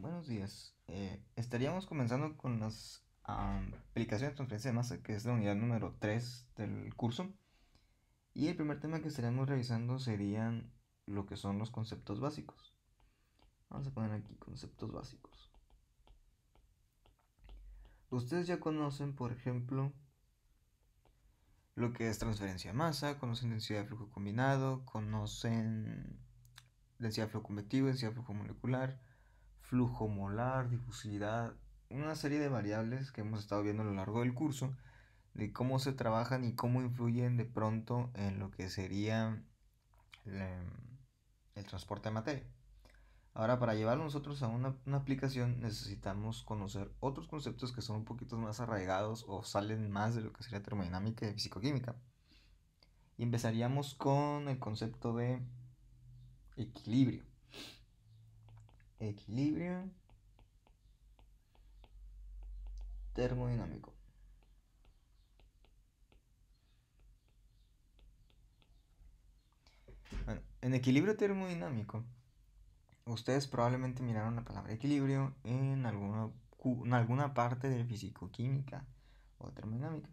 Buenos días. Estaríamos comenzando con las aplicaciones de transferencia de masa, que es la unidad número 3 del curso. Y el primer tema que estaremos revisando serían lo que son los conceptos básicos. Vamos a poner aquí conceptos básicos. Ustedes ya conocen, por ejemplo, lo que es transferencia de masa, conocen densidad de flujo combinado, conocen densidad de flujo convectivo, densidad de flujo molecular, flujo molar, difusividad, una serie de variables que hemos estado viendo a lo largo del curso, de cómo se trabajan y cómo influyen de pronto en lo que sería el transporte de materia. Ahora, para llevarlo nosotros a una aplicación necesitamos conocer otros conceptos que son un poquito más arraigados o salen más de lo que sería termodinámica y fisicoquímica. Y empezaríamos con el concepto de equilibrio. Equilibrio termodinámico. Bueno, en equilibrio termodinámico, ustedes probablemente miraron la palabra equilibrio en alguna parte de fisicoquímica o termodinámica.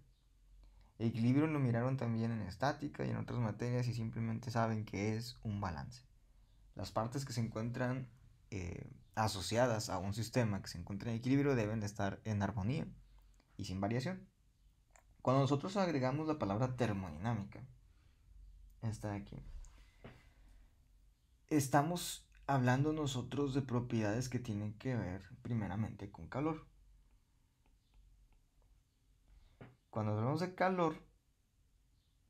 Equilibrio lo miraron también en estática y en otras materias y simplemente saben que es un balance. Las partes que se encuentran asociadas a un sistema que se encuentra en equilibrio deben de estar en armonía y sin variación. Cuando nosotros agregamos la palabra termodinámica, está aquí, estamos hablando nosotros de propiedades que tienen que ver primeramente con calor. Cuando hablamos de calor,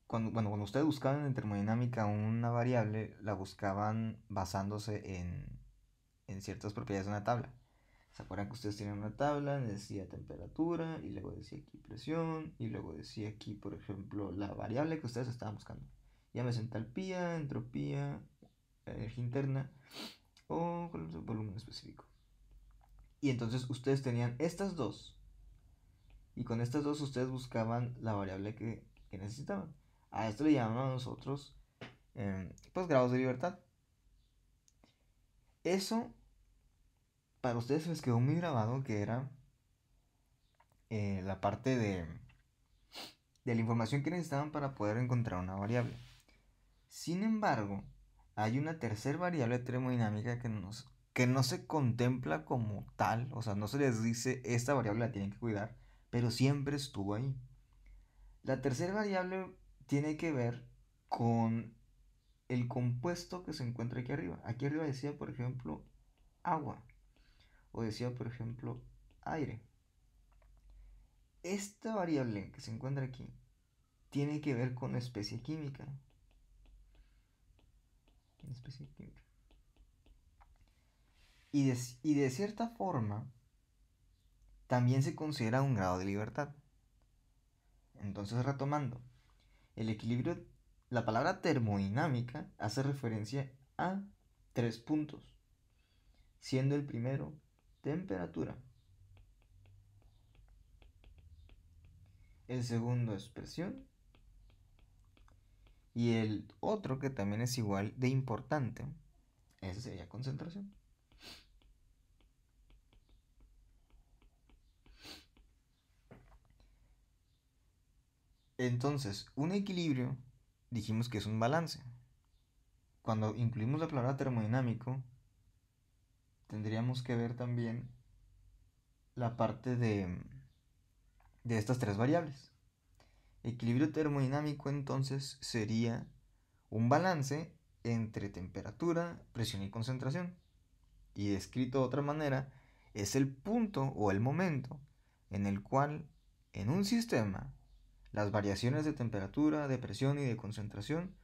cuando ustedes buscaban en termodinámica una variable, la buscaban basándose en ciertas propiedades de una tabla. ¿Se acuerdan que ustedes tenían una tabla? Decía temperatura, y luego decía aquí presión, y luego decía aquí, por ejemplo, la variable que ustedes estaban buscando. Llámese entalpía, entropía, energía interna o volumen específico. Y entonces ustedes tenían estas dos. Y con estas dos ustedes buscaban la variable que necesitaban. A esto le llamamos nosotros pues grados de libertad. Eso para ustedes les quedó muy grabado, que era la parte de la información que necesitaban para poder encontrar una variable. Sin embargo, hay una tercera variable termodinámica que no se contempla como tal, o sea, no se les dice esta variable la tienen que cuidar, pero siempre estuvo ahí. La tercera variable tiene que ver con el compuesto que se encuentra aquí arriba. Aquí arriba decía, por ejemplo, agua, o decía, por ejemplo, aire. Esta variable que se encuentra aquí tiene que ver con la especie química. Especie química. Y de cierta forma, también se considera un grado de libertad. Entonces, retomando, el equilibrio, la palabra termodinámica hace referencia a tres puntos, siendo el primero temperatura, el segundo es presión y el otro que también es igual de importante, ese sería concentración. Entonces, un equilibrio dijimos que es un balance. Cuando incluimos la palabra termodinámico, tendríamos que ver también la parte de estas tres variables. Equilibrio termodinámico entonces sería un balance entre temperatura, presión y concentración. Y descrito de otra manera, es el punto o el momento en el cual en un sistema las variaciones de temperatura, de presión y de concentración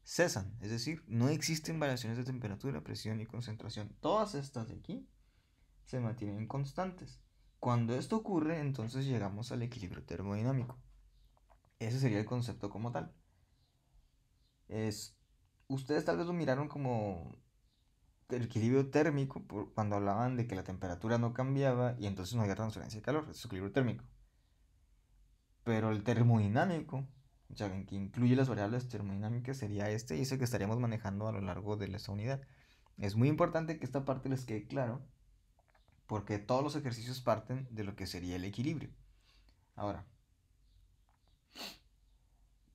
cesan. Es decir, no existen variaciones de temperatura, presión y concentración. Todas estas de aquí se mantienen constantes. Cuando esto ocurre, entonces llegamos al equilibrio termodinámico. Ese sería el concepto como tal. Ustedes tal vez lo miraron como el equilibrio térmico cuando hablaban de que la temperatura no cambiaba y entonces no había transferencia de calor, es equilibrio térmico. Pero el termodinámico, o sea, en que incluye las variables termodinámicas, sería este y es el que estaríamos manejando a lo largo de esta unidad. Es muy importante que esta parte les quede claro porque todos los ejercicios parten de lo que sería el equilibrio. Ahora,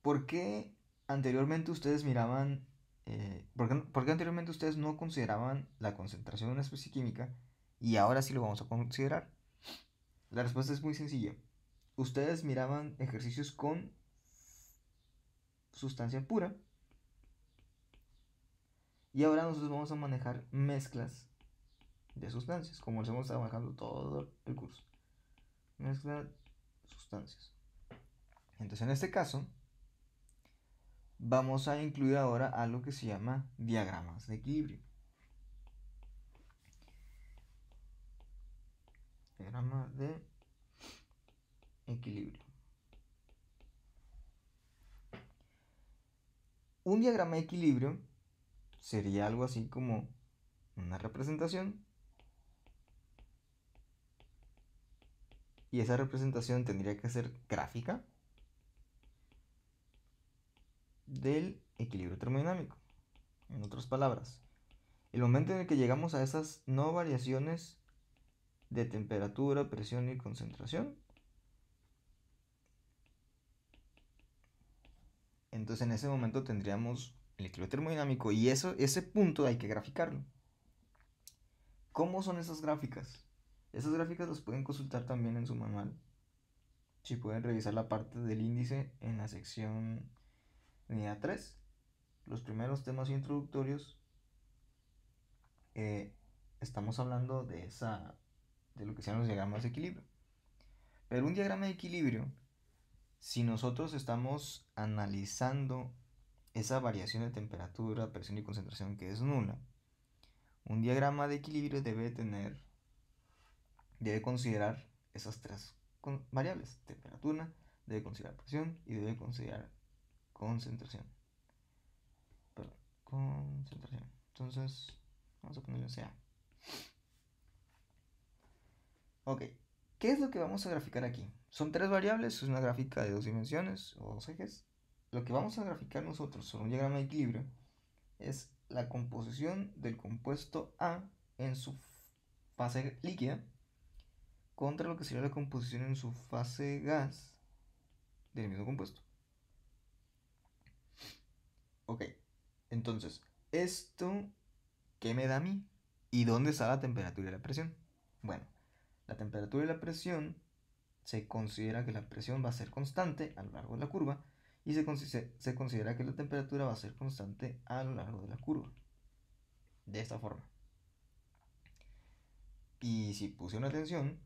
¿por qué anteriormente ustedes miraban, por qué anteriormente ustedes no consideraban la concentración de una especie química y ahora sí lo vamos a considerar? La respuesta es muy sencilla. Ustedes miraban ejercicios con sustancia pura y ahora nosotros vamos a manejar mezclas de sustancias, como les hemos estado manejando todo el curso. Mezcla de sustancias. Entonces, en este caso, vamos a incluir ahora algo que se llama diagramas de equilibrio. Diagrama de equilibrio. Un diagrama de equilibrio sería algo así como una representación, y esa representación tendría que ser gráfica del equilibrio termodinámico. En otras palabras, el momento en el que llegamos a esas no variaciones de temperatura, presión y concentración, entonces en ese momento tendríamos el equilibrio termodinámico y ese punto hay que graficarlo. ¿Cómo son esas gráficas? Esas gráficas las pueden consultar también en su manual. Si pueden revisar la parte del índice en la sección unidad 3, los primeros temas introductorios, estamos hablando de lo que sean los diagramas de equilibrio. Pero un diagrama de equilibrio, si nosotros estamos analizando esa variación de temperatura, presión y concentración que es nula, un diagrama de equilibrio debe considerar esas tres variables: temperatura, debe considerar presión y debe considerar concentración. Perdón, concentración. Entonces, vamos a ponerle CA. Ok, ¿qué es lo que vamos a graficar aquí? Son tres variables, es una gráfica de 2 dimensiones o 2 ejes. Lo que vamos a graficar nosotros sobre un diagrama de equilibrio es la composición del compuesto A en su fase líquida contra lo que sería la composición en su fase gas del mismo compuesto. Ok, entonces, ¿esto qué me da a mí? ¿Y dónde está la temperatura y la presión? Bueno, la temperatura y la presión, se considera que la presión va a ser constante a lo largo de la curva y se considera que la temperatura va a ser constante a lo largo de la curva. De esta forma. Y si puse una atención,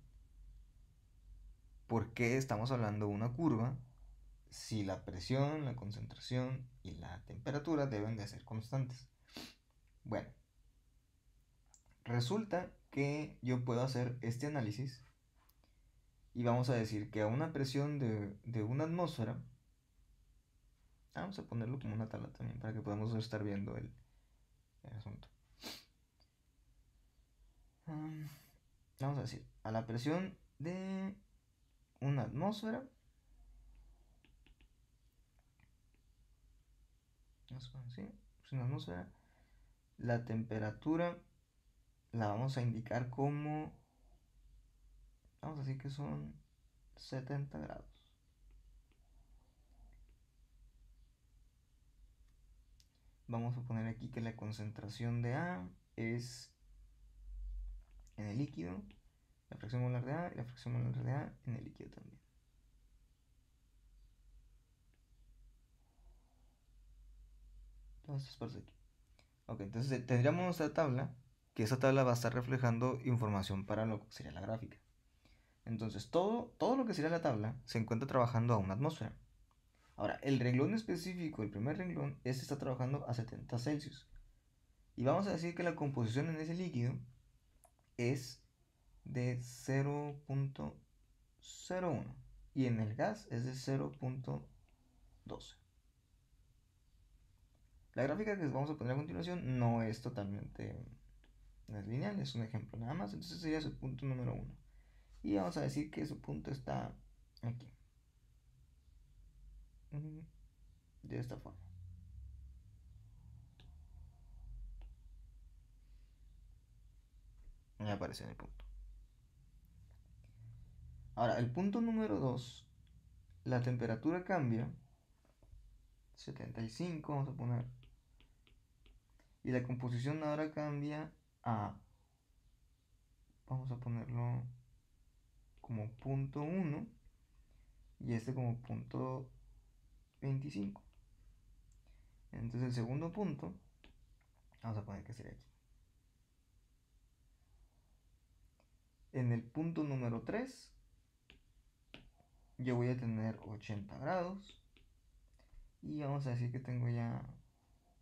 ¿por qué estamos hablando de una curva si la presión, la concentración y la temperatura deben de ser constantes? Bueno, resulta que yo puedo hacer este análisis y vamos a decir que a una presión de una atmósfera, vamos a ponerlo como una tabla también para que podamos estar viendo el asunto. Vamos a decir, a la presión de una atmósfera, una atmósfera, la temperatura la vamos a indicar como, vamos a decir que son 70 grados. Vamos a poner aquí que la concentración de A es en el líquido, la fracción molar de A y la fracción molar de A en el líquido también. Todas estas partes aquí. Ok, entonces tendríamos nuestra tabla, que esa tabla va a estar reflejando información para lo que sería la gráfica. Entonces todo lo que sería la tabla se encuentra trabajando a una atmósfera. Ahora, el renglón específico, el primer renglón, este está trabajando a 70 Celsius. Y vamos a decir que la composición en ese líquido es de 0.01 y en el gas es de 0.12. La gráfica que vamos a poner a continuación no es totalmente, no es lineal, es un ejemplo nada más. Entonces sería su punto número 1. Y vamos a decir que su punto está aquí. De esta forma. Me aparece en el punto. Ahora, el punto número 2, la temperatura cambia, 75 vamos a poner, y la composición ahora cambia a, vamos a ponerlo como punto 1 y este como punto 25. Entonces el segundo punto, vamos a poner que sería aquí. En el punto número 3, yo voy a tener 80 grados. Y vamos a decir que tengo ya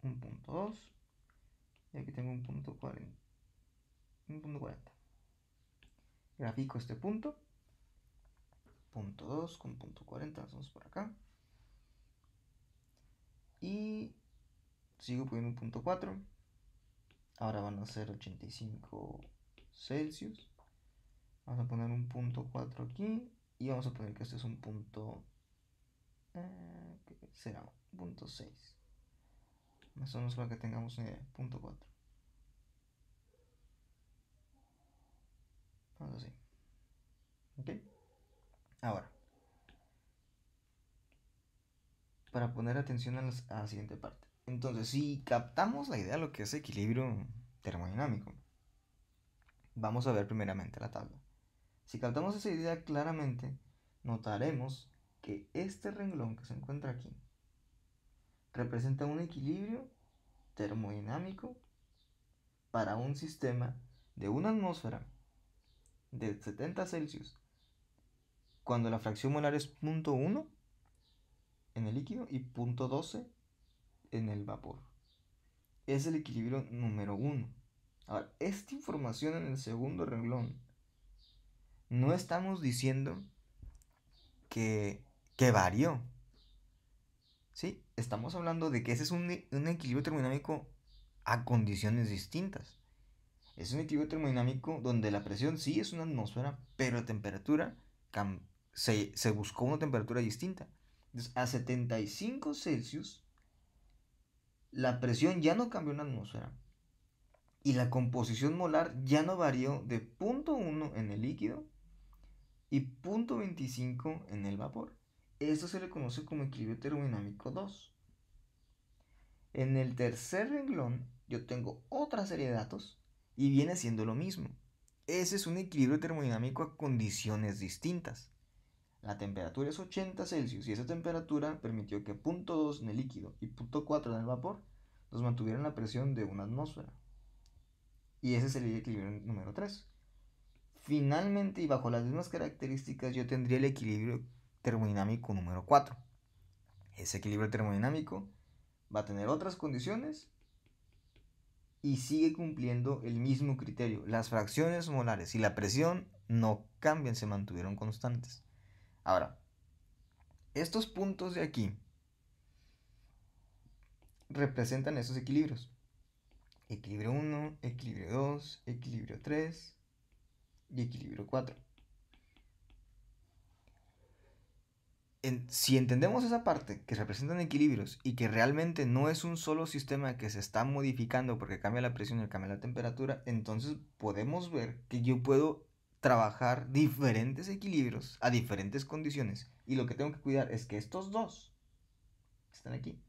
un punto 2. Y aquí tengo un punto 40. Un punto 40. Grafico este punto. Punto 2 con punto 40. Hacemos por acá. Y sigo poniendo un punto 4. Ahora van a ser 85 Celsius. Vamos a poner un punto 4 aquí. Y vamos a poner que este es un punto... ¿qué será? Punto 6. Más o menos para que tengamos una idea. Punto 4. Vamos así. ¿Ok? Ahora, para poner atención a la siguiente parte. Entonces, si captamos la idea de lo que es equilibrio termodinámico, vamos a ver primeramente la tabla. Si captamos esa idea claramente, notaremos que este renglón que se encuentra aquí representa un equilibrio termodinámico para un sistema de una atmósfera de 70 Celsius, cuando la fracción molar es 0.1 en el líquido y 0.12 en el vapor. Es el equilibrio número 1. Ahora, esta información en el segundo renglón, no estamos diciendo que varió. ¿Sí? Estamos hablando de que ese es un equilibrio termodinámico a condiciones distintas. Es un equilibrio termodinámico donde la presión sí es una atmósfera, pero la temperatura se buscó una temperatura distinta. Entonces, a 75 Celsius, la presión ya no cambió en la atmósfera y la composición molar ya no varió de 0.1 en el líquido y 0.25 en el vapor. Esto se le conoce como equilibrio termodinámico 2. En el tercer renglón yo tengo otra serie de datos y viene siendo lo mismo. Ese es un equilibrio termodinámico a condiciones distintas. La temperatura es 80 Celsius y esa temperatura permitió que 0.2 en el líquido y 0.4 en el vapor nos mantuvieran la presión de una atmósfera. Y ese sería el equilibrio número 3. Finalmente, y bajo las mismas características, yo tendría el equilibrio termodinámico número 4. Ese equilibrio termodinámico va a tener otras condiciones y sigue cumpliendo el mismo criterio. Las fracciones molares y la presión no cambian, se mantuvieron constantes. Ahora, estos puntos de aquí representan esos equilibrios. Equilibrio 1, equilibrio 2, equilibrio 3 y equilibrio 4. Si entendemos esa parte que representan equilibrios y que realmente no es un solo sistema que se está modificando porque cambia la presión y cambia la temperatura, entonces podemos ver que yo puedo trabajar diferentes equilibrios a diferentes condiciones. Y lo que tengo que cuidar es que estos dos están aquí.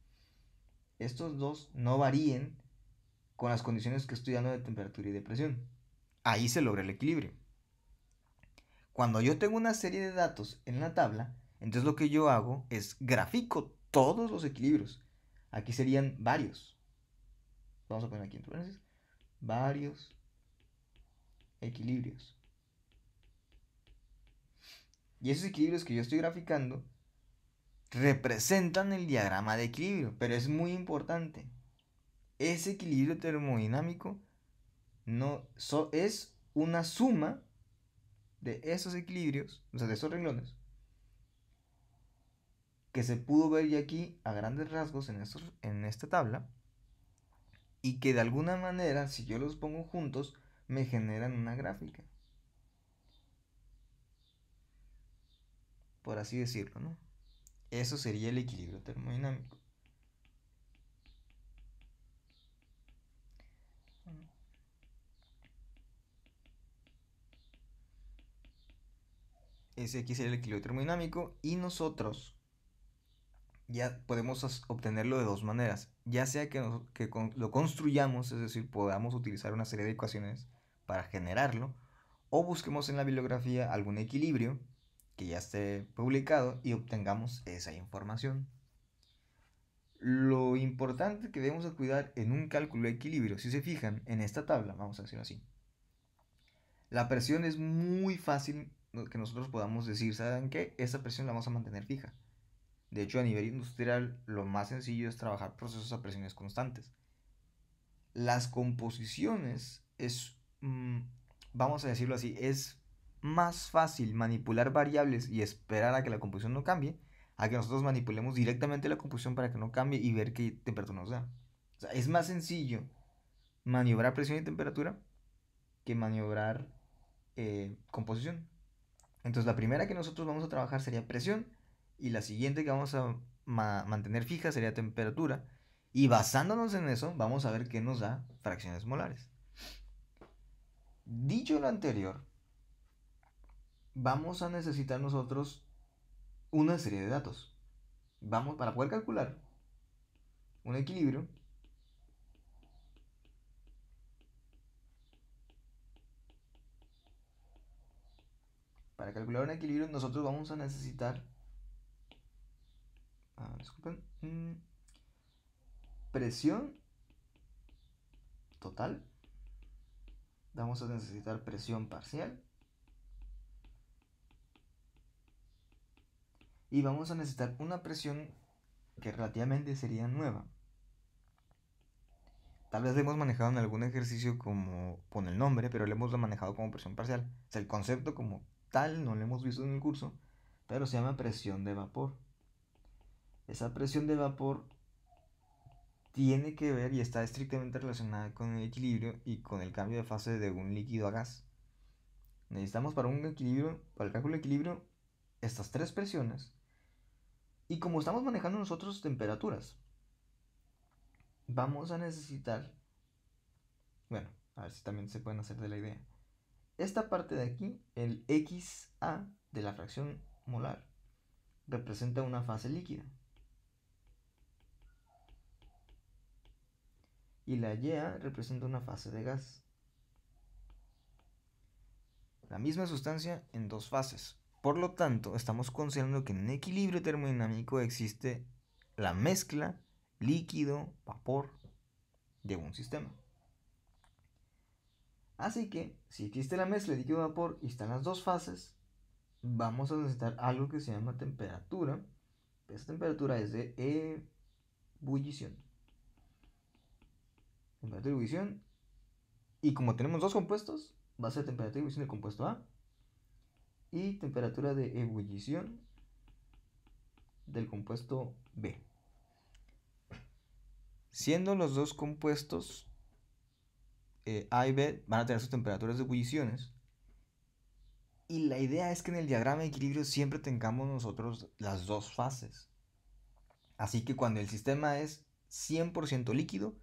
Estos dos no varíen con las condiciones que estoy dando de temperatura y de presión. Ahí se logra el equilibrio. Cuando yo tengo una serie de datos en la tabla, entonces lo que yo hago es grafico todos los equilibrios. Aquí serían varios. Vamos a poner aquí entre paréntesis. Varios equilibrios. Y esos equilibrios que yo estoy graficando representan el diagrama de equilibrio. Pero es muy importante. Ese equilibrio termodinámico no es una suma de esos equilibrios, o sea, de esos renglones, que se pudo ver ya aquí a grandes rasgos en esta tabla, y que de alguna manera, si yo los pongo juntos, me generan una gráfica, por así decirlo, ¿no? Eso sería el equilibrio termodinámico. ese aquí sería el equilibrio termodinámico, y nosotros ya podemos obtenerlo de dos maneras, ya sea que lo construyamos, es decir, podamos utilizar una serie de ecuaciones para generarlo, o busquemos en la bibliografía algún equilibrio que ya esté publicado y obtengamos esa información. Lo importante que debemos de cuidar en un cálculo de equilibrio, si se fijan en esta tabla, vamos a decirlo así, la presión es muy fácil que nosotros podamos decir, ¿saben qué? Esta presión la vamos a mantener fija. De hecho, a nivel industrial, lo más sencillo es trabajar procesos a presiones constantes. Las composiciones vamos a decirlo así, es más fácil manipular variables y esperar a que la composición no cambie, a que nosotros manipulemos directamente la composición para que no cambie y ver qué temperatura nos da. O sea, es más sencillo maniobrar presión y temperatura que maniobrar composición. Entonces la primera que nosotros vamos a trabajar sería presión y la siguiente que vamos a mantener fija sería temperatura. Y basándonos en eso, vamos a ver qué nos da fracciones molares. Dicho lo anterior, vamos a necesitar nosotros una serie de datos. Vamos, para poder calcular un equilibrio, nosotros vamos a necesitar, disculpen, presión total, vamos a necesitar presión parcial y vamos a necesitar una presión que relativamente sería nueva. Tal vez le hemos manejado en algún ejercicio como con el nombre, pero le hemos manejado como presión parcial. O sea, el concepto como tal no lo hemos visto en el curso, pero se llama presión de vapor. Esa presión de vapor tiene que ver y está estrictamente relacionada con el equilibrio y con el cambio de fase de un líquido a gas. Necesitamos para un equilibrio, para el cálculo de equilibrio, estas tres presiones. Y como estamos manejando nosotros temperaturas, vamos a necesitar, bueno, a ver si también se pueden hacer de la idea. Esta parte de aquí, el XA de la fracción molar, representa una fase líquida. Y la YA representa una fase de gas. La misma sustancia en dos fases. Por lo tanto, estamos considerando que en un equilibrio termodinámico existe la mezcla líquido-vapor de un sistema. Así que, si existe la mezcla líquido-vapor y están las dos fases, vamos a necesitar algo que se llama temperatura. Esta temperatura es de ebullición. Temperatura de ebullición. Y como tenemos dos compuestos, va a ser temperatura de ebullición del compuesto A y temperatura de ebullición del compuesto B. Siendo los dos compuestos A y B van a tener sus temperaturas de ebulliciones. Y la idea es que en el diagrama de equilibrio siempre tengamos nosotros las dos fases. Así que cuando el sistema es 100% líquido,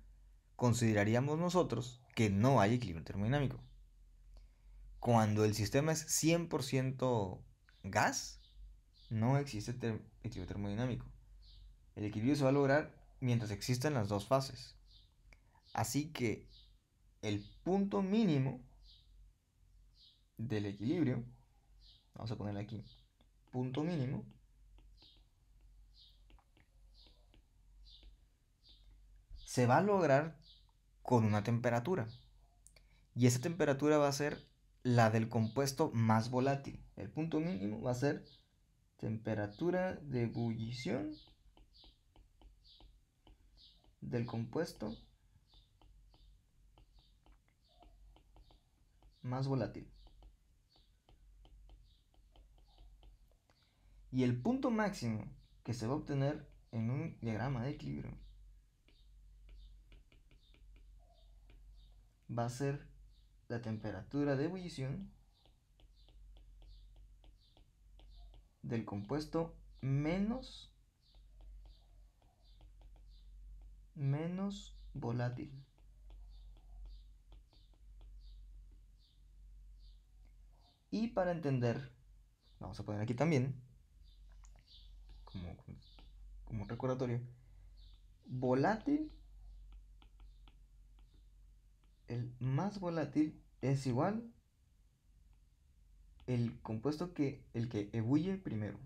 consideraríamos nosotros que no hay equilibrio termodinámico. Cuando el sistema es 100% gas, no existe equilibrio termodinámico. El equilibrio se va a lograr mientras existan las dos fases. Así que el punto mínimo del equilibrio, vamos a ponerle aquí, punto mínimo, se va a lograr con una temperatura. Y esa temperatura va a ser la del compuesto más volátil. El punto mínimo va a ser temperatura de ebullición del compuesto más volátil. Y el punto máximo que se va a obtener en un diagrama de equilibrio va a ser la temperatura de ebullición del compuesto menos volátil. Y para entender vamos a poner aquí también, como, como recordatorio, volátil, el más volátil es igual el compuesto el que ebulle primero.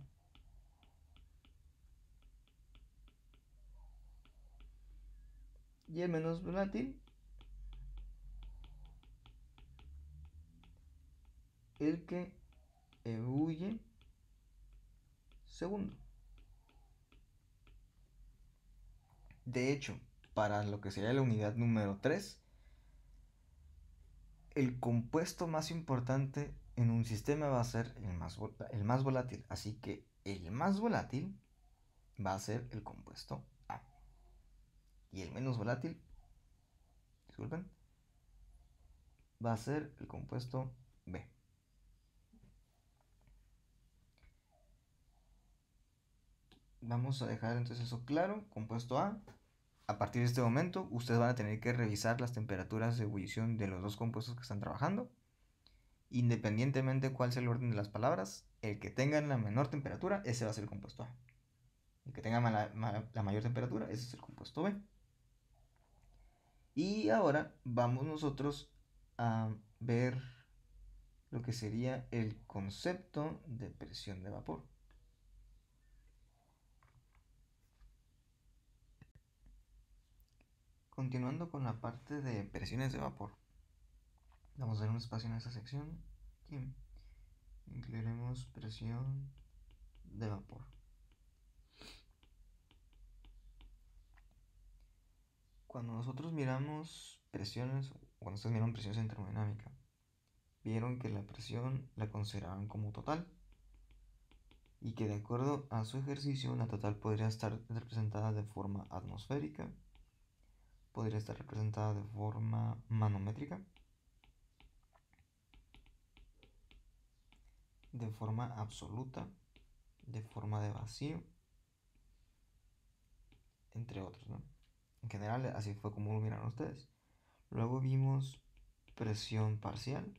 Y el menos volátil, el que ebulle segundo. De hecho, para lo que sería la unidad número 3, el compuesto más importante en un sistema va a ser el más volátil. Así que el más volátil va a ser el compuesto A. Y el menos volátil, disculpen, va a ser el compuesto B. Vamos a dejar entonces eso claro. Compuesto A. A partir de este momento, ustedes van a tener que revisar las temperaturas de ebullición de los dos compuestos que están trabajando. Independientemente de cuál sea el orden de las palabras, el que tenga la menor temperatura, ese va a ser el compuesto A. El que tenga la mayor temperatura, ese es el compuesto B. Y ahora vamos nosotros a ver lo que sería el concepto de presión de vapor. Continuando con la parte de presiones de vapor, vamos a dar un espacio en esta sección y incluiremos presión de vapor. Cuando nosotros miramos presiones, cuando ustedes miran presiones en termodinámica, vieron que la presión la consideraban como total y que de acuerdo a su ejercicio la total podría estar representada de forma atmosférica, podría estar representada de forma manométrica, de forma absoluta, de forma de vacío, entre otros, ¿no? En general, así fue como lo miraron ustedes. Luego vimos presión parcial,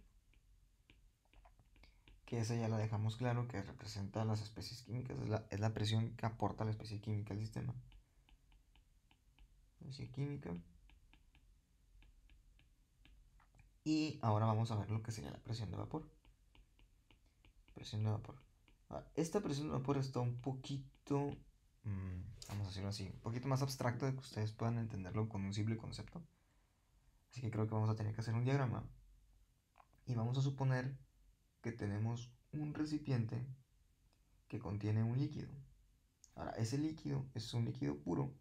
que esa ya la dejamos claro, que representa las especies químicas, es la presión que aporta la especie química al sistema. Especie química. Y ahora vamos a ver lo que sería la presión de vapor. Presión de vapor. Esta presión de vapor está un poquito, vamos a decirlo así, un poquito más abstracto de que ustedes puedan entenderlo con un simple concepto. Así que creo que vamos a tener que hacer un diagrama. Y vamos a suponer que tenemos un recipiente que contiene un líquido. Ahora, ese líquido es un líquido puro.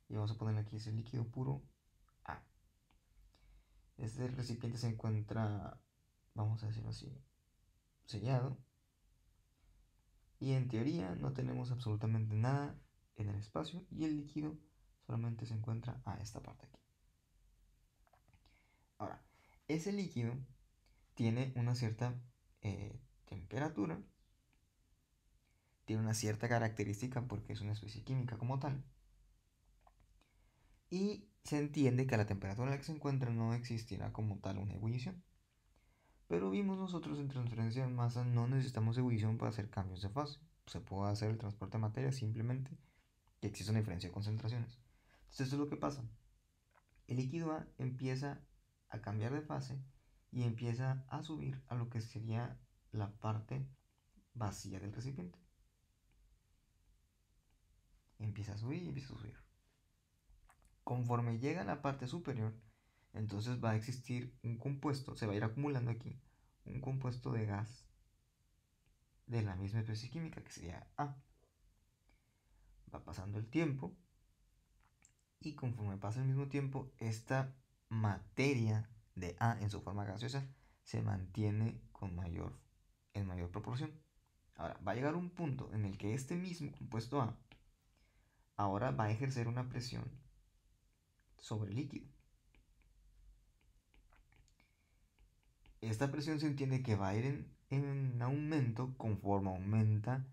Y vamos a poner aquí ese líquido puro A. Este recipiente se encuentra, vamos a decirlo así, sellado. Y en teoría no tenemos absolutamente nada en el espacio y el líquido solamente se encuentra a esta parte aquí. Ahora, ese líquido tiene una cierta temperatura, tiene una cierta característica porque es una especie química como tal, y se entiende que a la temperatura en la que se encuentra no existirá como tal una ebullición. Pero vimos nosotros en transferencia de masa no necesitamos ebullición para hacer cambios de fase. Se puede hacer el transporte de materia simplemente que existe una diferencia de concentraciones. Entonces esto es lo que pasa. El líquido A empieza a cambiar de fase y empieza a subir a lo que sería la parte vacía del recipiente. Empieza a subir y empieza a subir. Conforme llega a la parte superior, entonces va a existir un compuesto, se va a ir acumulando aquí, un compuesto de gas de la misma especie química que sería A. Va pasando el tiempo y conforme pasa el mismo tiempo, esta materia de A en su forma gaseosa se mantiene en mayor proporción. Ahora, va a llegar un punto en el que este mismo compuesto A ahora va a ejercer una presión sobre el líquido. Esta presión se entiende que va a ir en aumento conforme aumenta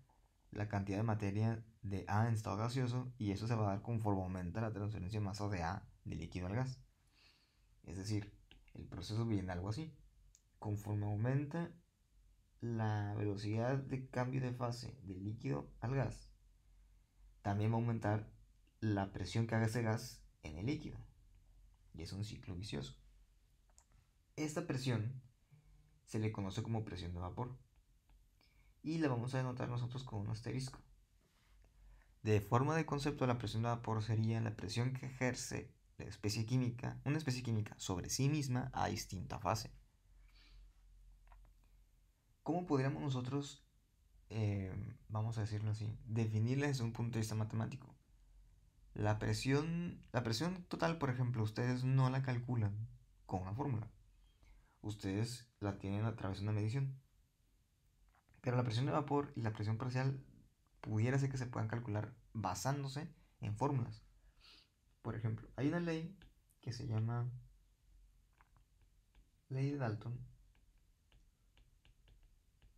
la cantidad de materia de A en estado gaseoso, y eso se va a dar conforme aumenta la transferencia de masa de A de líquido al gas. Es decir, el proceso viene algo así. Conforme aumenta la velocidad de cambio de fase del líquido al gas, también va a aumentar la presión que haga ese gas en el líquido. Y es un ciclo vicioso. Esta presión se le conoce como presión de vapor. Y la vamos a denotar nosotros con un asterisco. De forma de concepto, la presión de vapor sería la presión que ejerce una especie química sobre sí misma a distinta fase. ¿Cómo podríamos nosotros, vamos a decirlo así, definirla desde un punto de vista matemático? La presión total, por ejemplo, ustedes no la calculan con una fórmula. Ustedes la tienen a través de una medición. Pero la presión de vapor y la presión parcial pudiera ser que se puedan calcular basándose en fórmulas. Por ejemplo, hay una ley que se llama ley de Dalton,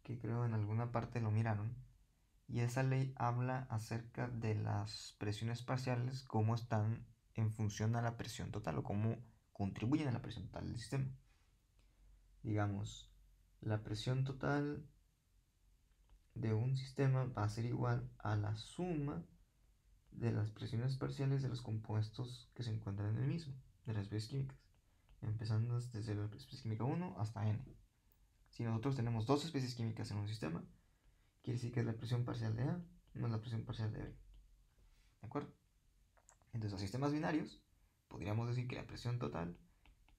que creo en alguna parte lo miraron, y esa ley habla acerca de las presiones parciales, cómo están en función a la presión total o cómo contribuyen a la presión total del sistema. Digamos, la presión total de un sistema va a ser igual a la suma de las presiones parciales de los compuestos que se encuentran en el mismo, de las especies químicas, empezando desde la especie química 1 hasta n. Si nosotros tenemos dos especies químicas en un sistema, quiere decir que es la presión parcial de A más la presión parcial de B. ¿De acuerdo? Entonces, los sistemas binarios, podríamos decir que la presión total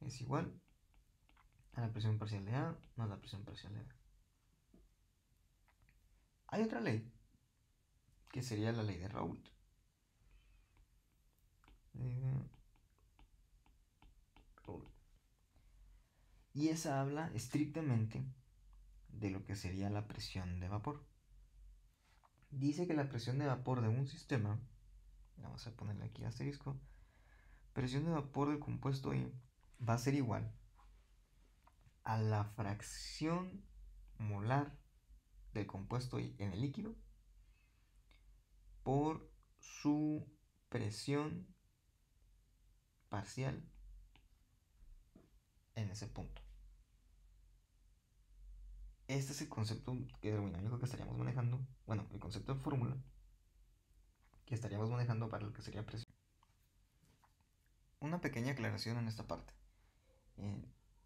es igual a la presión parcial de A más la presión parcial de B. Hay otra ley, que sería la ley de Raoult. Y esa habla estrictamente de lo que sería la presión de vapor. Dice que la presión de vapor de un sistema, vamos a ponerle aquí asterisco, presión de vapor del compuesto I va a ser igual a la fracción molar del compuesto I en el líquido por su presión parcial en ese punto. Este es el concepto termodinámico que estaríamos manejando, bueno, el concepto de fórmula que estaríamos manejando para lo que sería presión. Una pequeña aclaración en esta parte.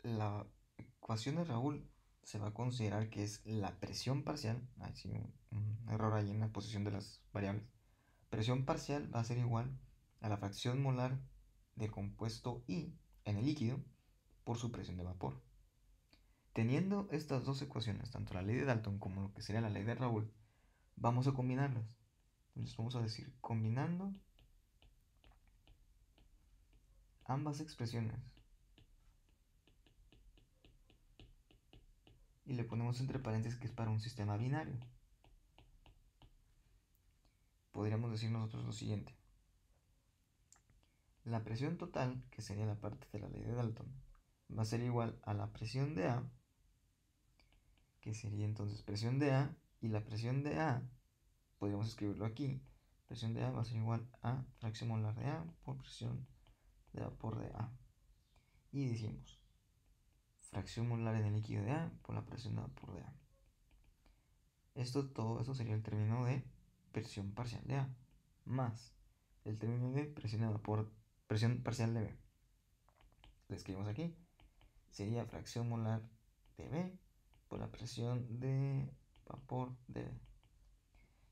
La ecuación de Raoult se va a considerar que es la presión parcial, hay sí, un error ahí en la posición de las variables. Presión parcial va a ser igual a la fracción molar del compuesto I en el líquido por su presión de vapor. Teniendo estas dos ecuaciones, tanto la ley de Dalton como lo que sería la ley de Raoult, vamos a combinarlas. Entonces vamos a decir, combinando ambas expresiones, y le ponemos entre paréntesis que es para un sistema binario, podríamos decir nosotros lo siguiente. La presión total, que sería la parte de la ley de Dalton, va a ser igual a la presión de A, que sería entonces presión de A, y la presión de A, podríamos escribirlo aquí, presión de A va a ser igual a fracción molar de A por presión de vapor de A. Y decimos, fracción molar en el líquido de A por la presión de vapor de A. Todo esto sería el término de presión parcial de A, más el término de presión de vapor, presión parcial de B. Lo escribimos aquí, sería fracción molar de B por la presión de vapor de B.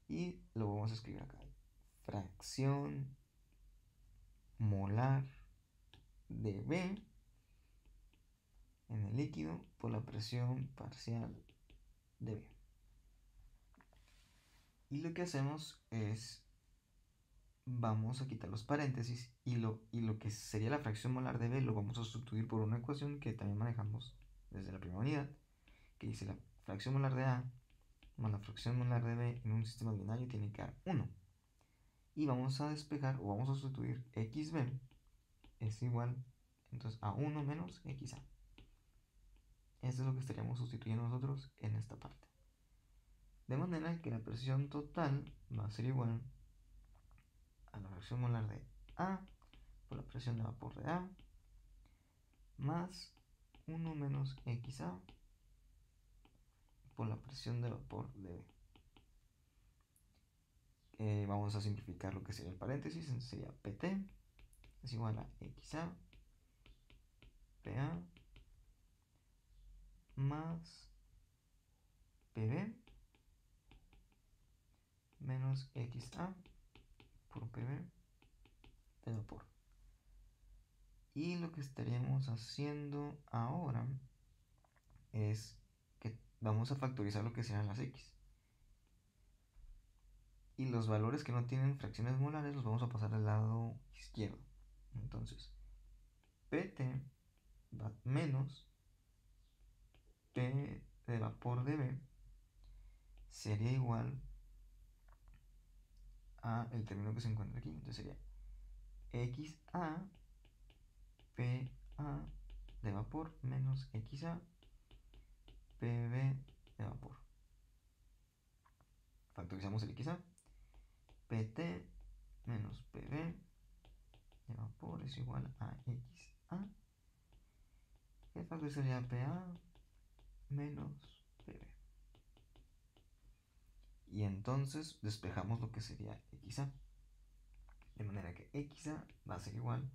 Y lo vamos a escribir acá, fracción molar de B en el líquido por la presión parcial de B. Y lo que hacemos es, vamos a quitar los paréntesis y lo que sería la fracción molar de B lo vamos a sustituir por una ecuación que también manejamos desde la primera unidad, que dice la fracción molar de A más la fracción molar de B en un sistema binario tiene que dar 1. Y vamos a despejar o vamos a sustituir XB es igual entonces a 1 menos XA. Esto es lo que estaríamos sustituyendo nosotros en esta parte. De manera que la presión total va a ser igual a la fracción molar de A por la presión de vapor de A más 1 menos XA por la presión de vapor de B. Vamos a simplificar lo que sería el paréntesis, entonces sería PT es igual a XA PA más PB menos XA por PB de vapor. Y lo que estaríamos haciendo ahora es que vamos a factorizar lo que serán las X. Y los valores que no tienen fracciones molares los vamos a pasar al lado izquierdo. Entonces, PT va menos P de vapor de B sería igual a el término que se encuentra aquí. Entonces sería XA PA de vapor menos XA PB de vapor. Factorizamos el XA. PT menos PB de vapor es igual a XA. El factor sería PA menos PB. Y entonces despejamos lo que sería XA. De manera que XA va a ser igual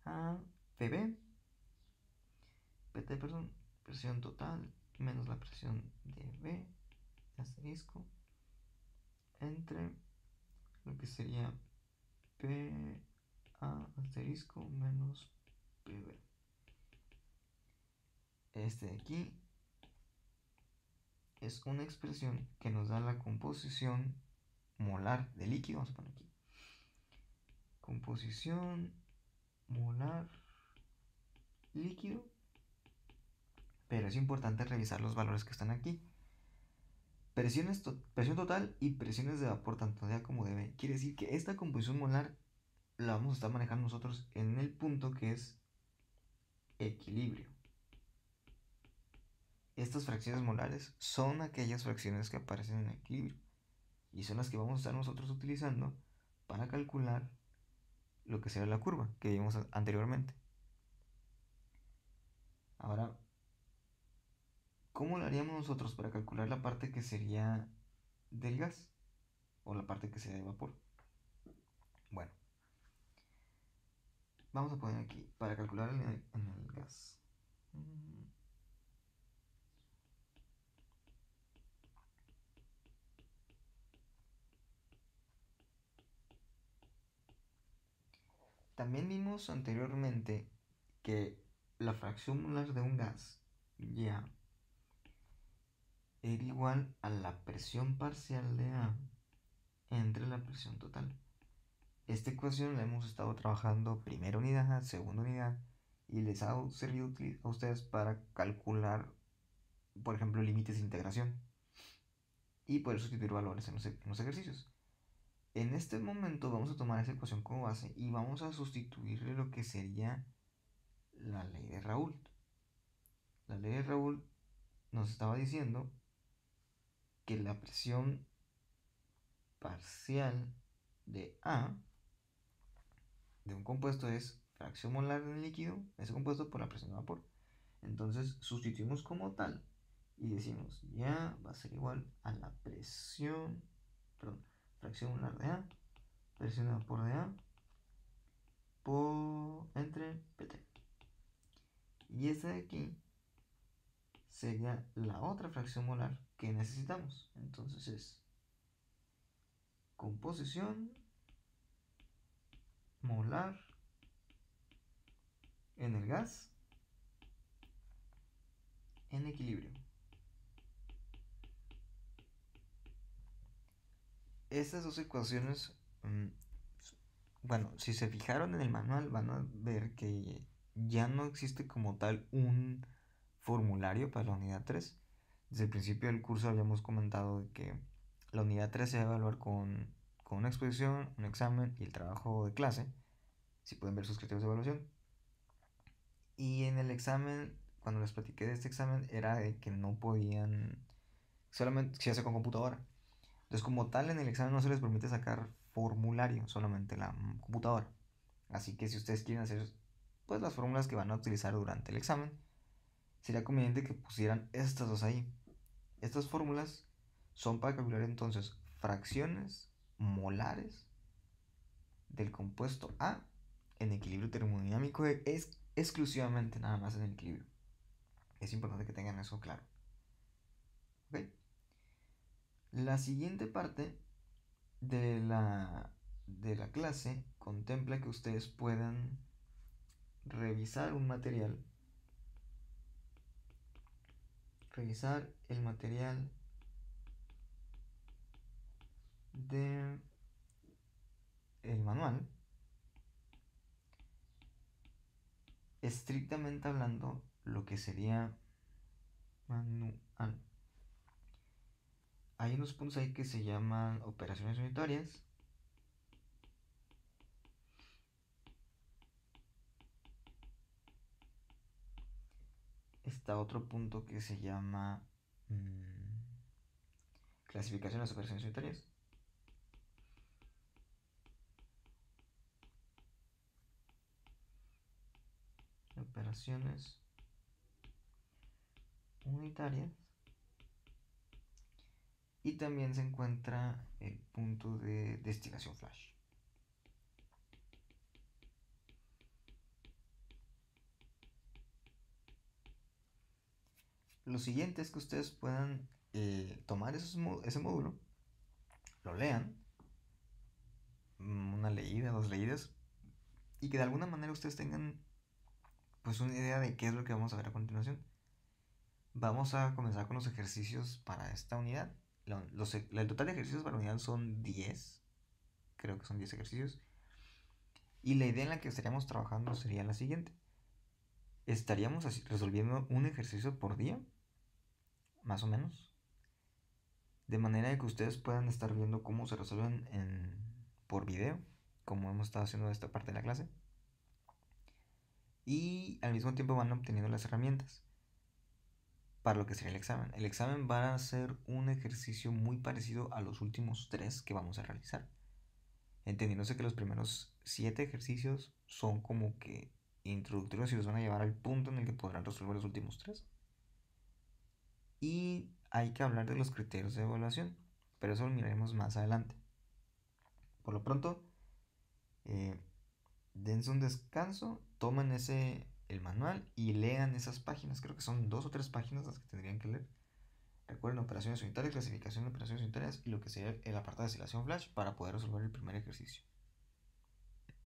a PB, PT, perdón, presión total menos la presión de B, asterisco, entre lo que sería PA asterisco menos PB. Este de aquí es una expresión que nos da la composición molar de líquido. Vamos a poner aquí composición molar líquido, pero es importante revisar los valores que están aquí. Presión total y presiones de vapor tanto de A como de B. Quiere decir que esta composición molar la vamos a estar manejando nosotros en el punto que es equilibrio. Estas fracciones molares son aquellas fracciones que aparecen en equilibrio y son las que vamos a estar nosotros utilizando para calcular lo que será la curva que vimos anteriormente. Ahora, ¿cómo lo haríamos nosotros para calcular la parte que sería del gas o la parte que sería de vapor? Bueno, vamos a poner aquí para calcular en el gas. También vimos anteriormente que la fracción molar de un gas ya era igual a la presión parcial de A entre la presión total. Esta ecuación la hemos estado trabajando primera unidad, segunda unidad, y les ha servido a ustedes para calcular, por ejemplo, límites de integración y poder sustituir valores en los ejercicios. En este momento vamos a tomar esa ecuación como base y vamos a sustituirle lo que sería la ley de Raoult. La ley de Raoult nos estaba diciendo que la presión parcial de A de un compuesto es fracción molar del líquido, ese compuesto, por la presión de vapor. Entonces sustituimos como tal y decimos ya va a ser igual a la presión, perdón, fracción molar de A, presión de vapor de A entre PT. Y esta de aquí sería la otra fracción molar que necesitamos. Entonces es composición molar en el gas en equilibrio. Estas dos ecuaciones, bueno, si se fijaron en el manual van a ver que ya no existe como tal un formulario para la unidad 3. Desde el principio del curso habíamos comentado que la unidad 3 se va a evaluar con una exposición, un examen y el trabajo de clase. Si pueden ver sus criterios de evaluación. Y en el examen, cuando les platiqué de este examen, era de que no podían, solamente se hace con computadora. Entonces, como tal, en el examen no se les permite sacar formulario, solamente la computadora. Así que si ustedes quieren hacer pues las fórmulas que van a utilizar durante el examen, sería conveniente que pusieran estas dos ahí. Estas fórmulas son para calcular entonces fracciones molares del compuesto A en equilibrio termodinámico, es exclusivamente nada más en el equilibrio. Es importante que tengan eso claro. ¿Okay? La siguiente parte de la clase contempla que ustedes puedan revisar un material, revisar el material de el manual, estrictamente hablando, lo que sería manual. Hay unos puntos ahí que se llaman operaciones unitarias. Está otro punto que se llama clasificación de las operaciones unitarias. Operaciones unitarias. Y también se encuentra el punto de destilación flash. Lo siguiente es que ustedes puedan tomar ese módulo, lo lean, una leída, dos leídas, y que de alguna manera ustedes tengan pues una idea de qué es lo que vamos a ver a continuación. Vamos a comenzar con los ejercicios para esta unidad. El total de ejercicios para la unidad son 10, creo que son 10 ejercicios. Y la idea en la que estaríamos trabajando sería la siguiente. Estaríamos resolviendo un ejercicio por día, más o menos, de manera que ustedes puedan estar viendo cómo se resuelven por video, como hemos estado haciendo esta parte de la clase, y al mismo tiempo van obteniendo las herramientas para lo que sería el examen. El examen va a ser un ejercicio muy parecido a los últimos 3 que vamos a realizar, entendiéndose que los primeros 7 ejercicios son como que introductorios y los van a llevar al punto en el que podrán resolver los últimos 3. Y hay que hablar de los criterios de evaluación, pero eso lo miraremos más adelante. Por lo pronto, dense un descanso, tomen el manual y lean esas páginas. Creo que son 2 o 3 páginas las que tendrían que leer. Recuerden operaciones unitarias, clasificación de operaciones unitarias y lo que sería el apartado de destilación flash para poder resolver el primer ejercicio.